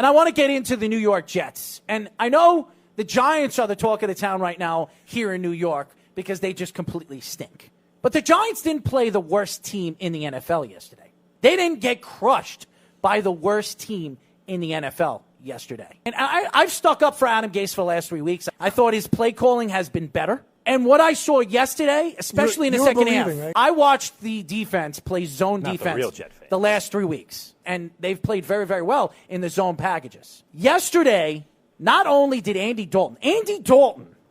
And I want to get into the New York Jets. And I know the Giants are the talk of the town right now here in New York because they just completely stink. But the Giants didn't play the worst team in the NFL yesterday. They didn't get crushed by the worst team in the NFL yesterday. And I've stuck up for Adam Gase for the last 3 weeks. I thought his play calling has been better. And what I saw yesterday, especially in the second half, right? I watched the defense play zone defense the last 3 weeks. And they've played very, very well in the zone packages. Yesterday, not only did Andy Dalton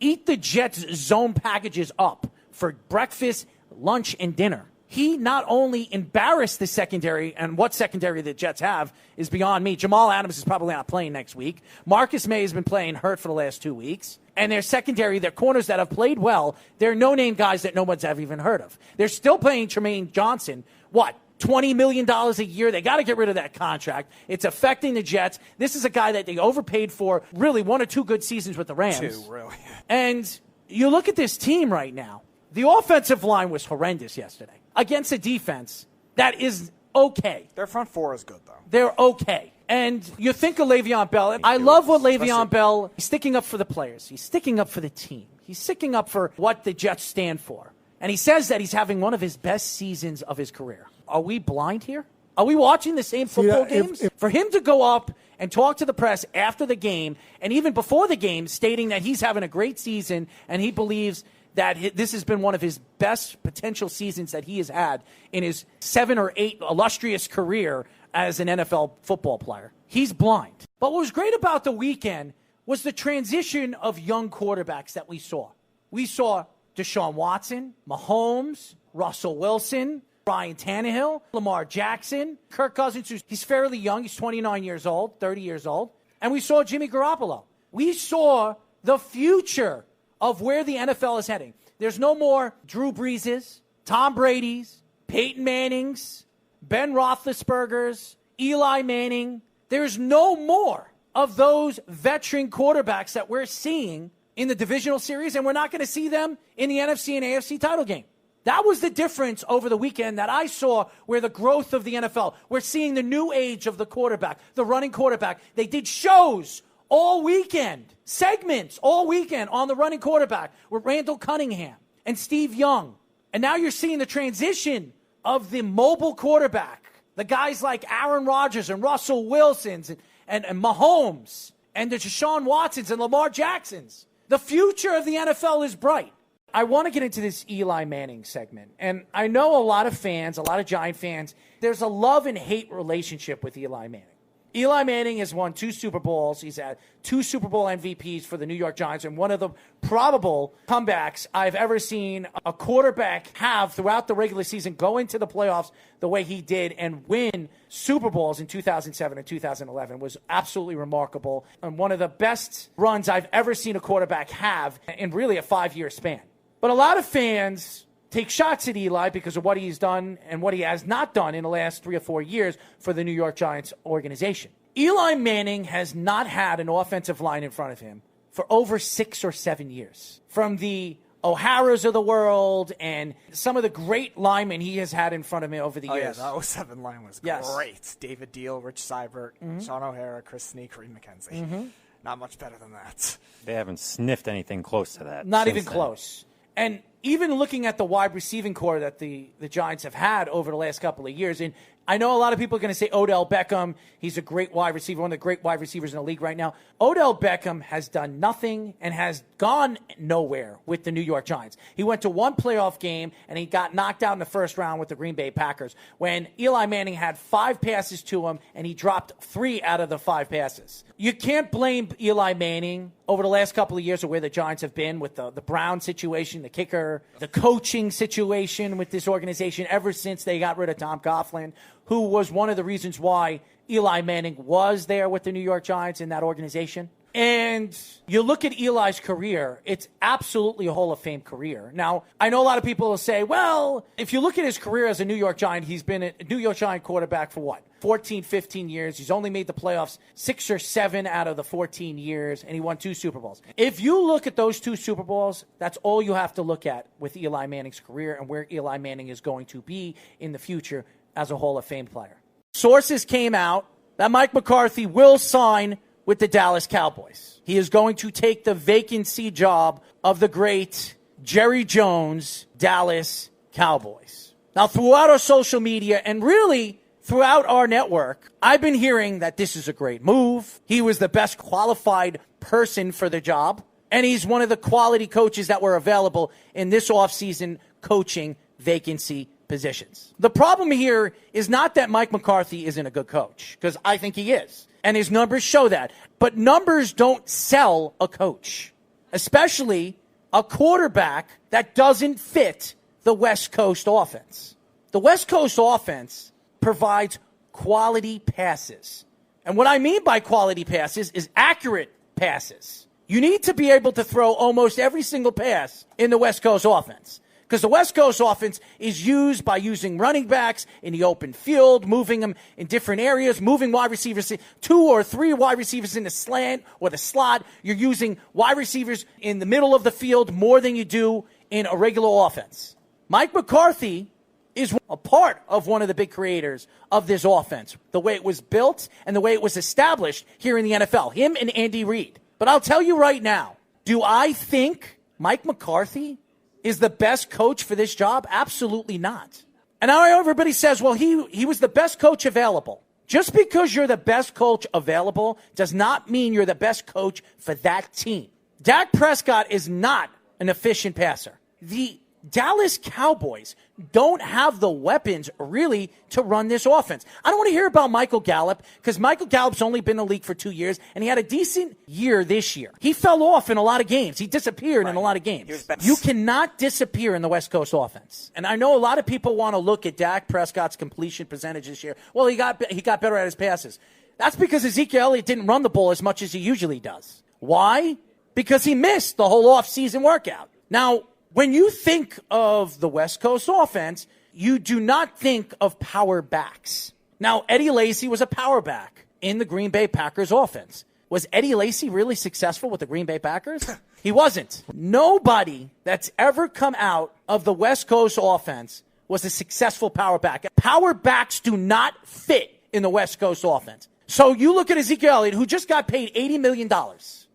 eat the Jets' zone packages up for breakfast, lunch, and dinner. He not only embarrassed the secondary, and what secondary the Jets have is beyond me. Jamal Adams is probably not playing next week. Marcus May has been playing hurt for the last 2 weeks. And their secondary, their corners that have played well, they're no-name guys that no one's ever even heard of. They're still paying Tremaine Johnson, $20 million a year. They got to get rid of that contract. It's affecting the Jets. This is a guy that they overpaid for really 1 or 2 good seasons with the Rams. 2, really. And you look at this team right now. The offensive line was horrendous yesterday against a defense that is okay. Their front four is good, though. They're okay. And you think of Le'Veon Bell. I love what Le'Veon Bell, he's sticking up for the players. He's sticking up for the team. He's sticking up for what the Jets stand for. And he says that he's having one of his best seasons of his career. Are we blind here? Are we watching the same football games? For him to go up and talk to the press after the game, and even before the game, stating that he's having a great season and he believes that this has been one of his best potential seasons that he has had in his 7 or 8 illustrious career as an NFL football player. He's blind. But what was great about the weekend was the transition of young quarterbacks that we saw. We saw Deshaun Watson, Mahomes, Russell Wilson, Ryan Tannehill, Lamar Jackson, Kirk Cousins, he's fairly young. He's 29 years old, 30 years old. And we saw Jimmy Garoppolo. We saw the future of where the NFL is heading. There's no more Drew Breeses, Tom Brady's, Peyton Manning's, Ben Roethlisberger's, Eli Manning. There's no more of those veteran quarterbacks that we're seeing in the divisional series, and we're not going to see them in the NFC and AFC title game. That was the difference over the weekend that I saw where the growth of the NFL. We're seeing the new age of the quarterback, the running quarterback. They did shows all weekend, segments all weekend on the running quarterback with Randall Cunningham and Steve Young. And now you're seeing the transition of the mobile quarterback, the guys like Aaron Rodgers and Russell Wilsons and Mahomes and the Deshaun Watsons and Lamar Jacksons. The future of the NFL is bright. I want to get into this Eli Manning segment. And I know a lot of fans, a lot of Giant fans, there's a love and hate relationship with Eli Manning. Eli Manning has won 2 Super Bowls. He's had 2 Super Bowl MVPs for the New York Giants, and one of the probable comebacks I've ever seen a quarterback have throughout the regular season, go into the playoffs the way he did and win Super Bowls in 2007 and 2011 was absolutely remarkable, and one of the best runs I've ever seen a quarterback have in really a 5-year span. But a lot of fans take shots at Eli because of what he's done and what he has not done in the last 3 or 4 years for the New York Giants organization. Eli Manning has not had an offensive line in front of him for over 6 or 7 years. From the O'Haras of the world and some of the great linemen he has had in front of him over the years. Yeah, the 07 line was great. David Deal, Rich Seibert, Sean O'Hara, Chris Snee, Kareem McKenzie. Not much better than that. They haven't sniffed anything close to that. Not even close. And even looking at the wide receiving core that the Giants have had over the last couple of years, and I know a lot of people are going to say Odell Beckham, he's a great wide receiver, one of the great wide receivers in the league right now. Odell Beckham has done nothing and has gone nowhere with the New York Giants. He went to 1 playoff game, and he got knocked out in the first round with the Green Bay Packers when Eli Manning had 5 passes to him, and he dropped 3 out of the 5 passes. You can't blame Eli Manning over the last couple of years of where the Giants have been with the Brown situation, the kicker, the coaching situation with this organization ever since they got rid of Tom Coughlin, who was one of the reasons why Eli Manning was there with the New York Giants in that organization. And you look at Eli's career, it's absolutely a Hall of Fame career. Now, I know a lot of people will say, well, if you look at his career as a New York Giant, he's been a New York Giant quarterback for what? 14, 15 years. He's only made the playoffs 6 or 7 out of the 14 years, and he won 2 Super Bowls. If you look at those 2 Super Bowls, that's all you have to look at with Eli Manning's career and where Eli Manning is going to be in the future as a Hall of Fame player. Sources came out that Mike McCarthy will sign with the Dallas Cowboys. He is going to take the vacancy job of the great Jerry Jones, Dallas Cowboys. Now, throughout our social media and really throughout our network, I've been hearing that this is a great move. He was the best qualified person for the job, and he's one of the quality coaches that were available in this offseason coaching vacancy positions. The problem here is not that Mike McCarthy isn't a good coach, because I think he is, and his numbers show that. But numbers don't sell a coach, especially a quarterback that doesn't fit the West Coast offense. The West Coast offense provides quality passes. And what I mean by quality passes is accurate passes. You need to be able to throw almost every single pass in the West Coast offense, because the West Coast offense is used by using running backs in the open field, moving them in different areas, moving wide receivers, 2 or 3 wide receivers in the slant or the slot. You're using wide receivers in the middle of the field more than you do in a regular offense. Mike McCarthy is a part of one of the big creators of this offense, the way it was built and the way it was established here in the NFL, him and Andy Reid. But I'll tell you right now, do I think Mike McCarthy is the best coach for this job? Absolutely not. And now everybody says, well, he was the best coach available. Just because you're the best coach available does not mean you're the best coach for that team. Dak Prescott is not an efficient passer. The Dallas Cowboys don't have the weapons really to run this offense. I don't want to hear about Michael Gallup, because Michael Gallup's only been in the league for 2 years, and he had a decent year this year. He fell off in a lot of games. He disappeared in a lot of games. You cannot disappear in the West Coast offense. And I know a lot of people want to look at Dak Prescott's completion percentage this year. Well, he got better at his passes. That's because Ezekiel Elliott didn't run the ball as much as he usually does. Why? Because he missed the whole offseason workout. Now, when you think of the West Coast offense, you do not think of power backs. Now, Eddie Lacy was a power back in the Green Bay Packers offense. Was Eddie Lacy really successful with the Green Bay Packers? He wasn't. Nobody that's ever come out of the West Coast offense was a successful power back. Power backs do not fit in the West Coast offense. So you look at Ezekiel Elliott, who just got paid $80 million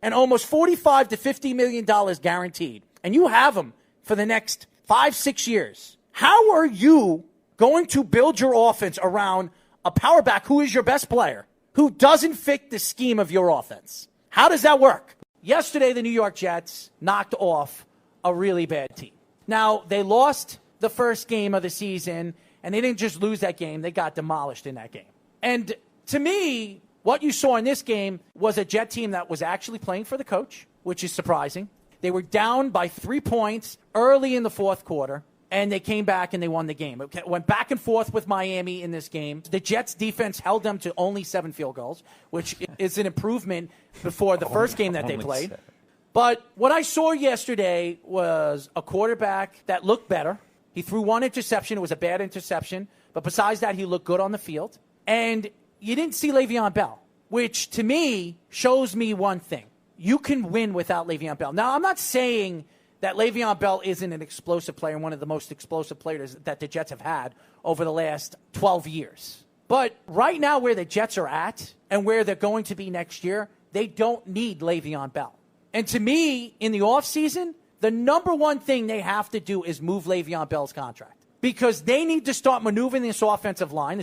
and almost $45 to $50 million guaranteed, and you have him for the next 5-6 years. How are you going to build your offense around a power back who is your best player, who doesn't fit the scheme of your offense? How does that work? Yesterday, the New York Jets knocked off a really bad team. Now, they lost the first game of the season, and they didn't just lose that game. They got demolished in that game. And to me, what you saw in this game was a Jet team that was actually playing for the coach, which is surprising. They were down by 3 points early in the fourth quarter, and they came back and they won the game. It went back and forth with Miami in this game. The Jets' defense held them to only 7 field goals, which is an improvement before the first game that they played. 7. But what I saw yesterday was a quarterback that looked better. He threw 1 interception. It was a bad interception. But besides that, he looked good on the field. And you didn't see Le'Veon Bell, which to me shows me one thing. You can win without Le'Veon Bell. Now, I'm not saying that Le'Veon Bell isn't an explosive player and one of the most explosive players that the Jets have had over the last 12 years. But right now where the Jets are at and where they're going to be next year, they don't need Le'Veon Bell. And to me, in the offseason, the number one thing they have to do is move Le'Veon Bell's contract. Because they need to start maneuvering this offensive line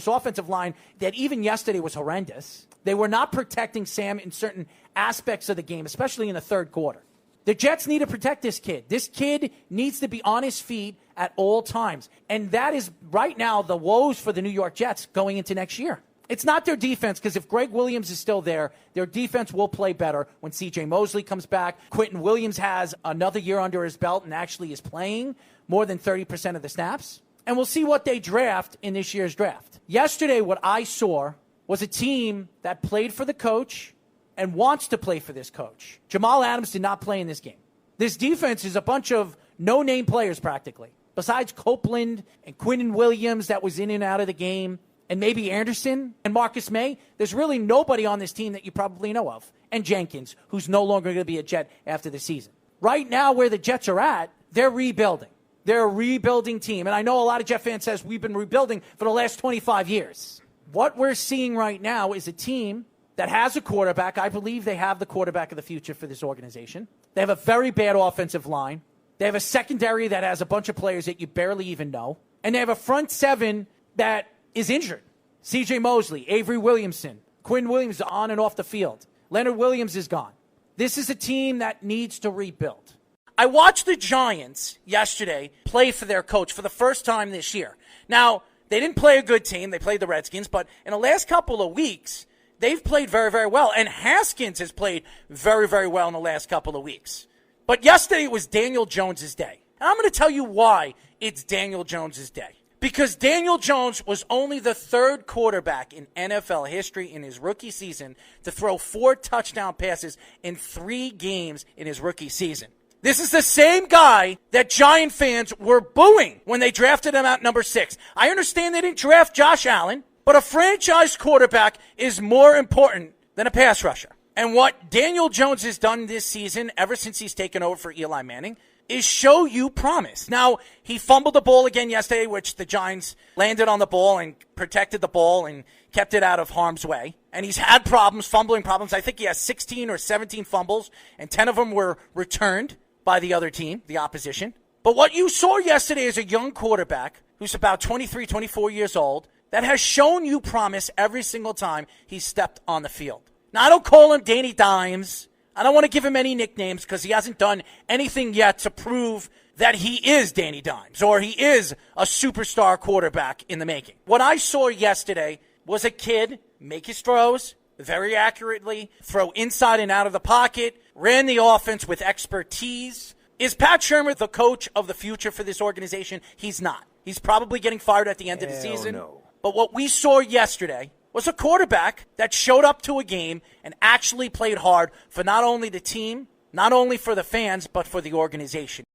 that even yesterday was horrendous. They were not protecting Sam in certain aspects of the game, especially in the third quarter. The Jets need to protect this kid. This kid needs to be on his feet at all times. And that is right now the woes for the New York Jets going into next year. It's not their defense, because if Greg Williams is still there, their defense will play better when C.J. Mosley comes back. Quentin Williams has another year under his belt and actually is playing more than 30% of the snaps. And we'll see what they draft in this year's draft. Yesterday, what I saw was a team that played for the coach and wants to play for this coach. Jamal Adams did not play in this game. This defense is a bunch of no-name players practically. Besides Copeland and Quentin Williams that was in and out of the game, and maybe Anderson and Marcus May, there's really nobody on this team that you probably know of. And Jenkins, who's no longer going to be a Jet after the season. Right now, where the Jets are at, they're rebuilding. They're a rebuilding team. And I know a lot of Jet fans says we've been rebuilding for the last 25 years. What we're seeing right now is a team that has a quarterback. I believe they have the quarterback of the future for this organization. They have a very bad offensive line. They have a secondary that has a bunch of players that you barely even know. And they have a front seven that is injured. C.J. Mosley, Avery Williamson, Quinn Williams on and off the field. Leonard Williams is gone. This is a team that needs to rebuild. I watched the Giants yesterday play for their coach for the first time this year. Now, they didn't play a good team. They played the Redskins. But in the last couple of weeks, they've played very, very well. And Haskins has played very, very well in the last couple of weeks. But yesterday was Daniel Jones' day. And I'm going to tell you why it's Daniel Jones' day. Because Daniel Jones was only the third quarterback in NFL history in his rookie season to throw 4 touchdown passes in 3 games in his rookie season. This is the same guy that Giant fans were booing when they drafted him at number 6. I understand they didn't draft Josh Allen, but a franchise quarterback is more important than a pass rusher. And what Daniel Jones has done this season, ever since he's taken over for Eli Manning, is show you promise. Now, he fumbled the ball again yesterday, which the Giants landed on the ball and protected the ball and kept it out of harm's way. And he's had problems, fumbling problems. I think he has 16 or 17 fumbles, and 10 of them were returned by the other team, the opposition. But what you saw yesterday is a young quarterback who's about 23, 24 years old that has shown you promise every single time he's stepped on the field. Now, I don't call him Danny Dimes. I don't want to give him any nicknames because he hasn't done anything yet to prove that he is Danny Dimes or he is a superstar quarterback in the making. What I saw yesterday was a kid make his throws very accurately, throw inside and out of the pocket, ran the offense with expertise. Is Pat Shurmur the coach of the future for this organization? He's not. He's probably getting fired at the end of the season. No. But what we saw yesterday was a quarterback that showed up to a game and actually played hard for not only the team, not only for the fans, but for the organization.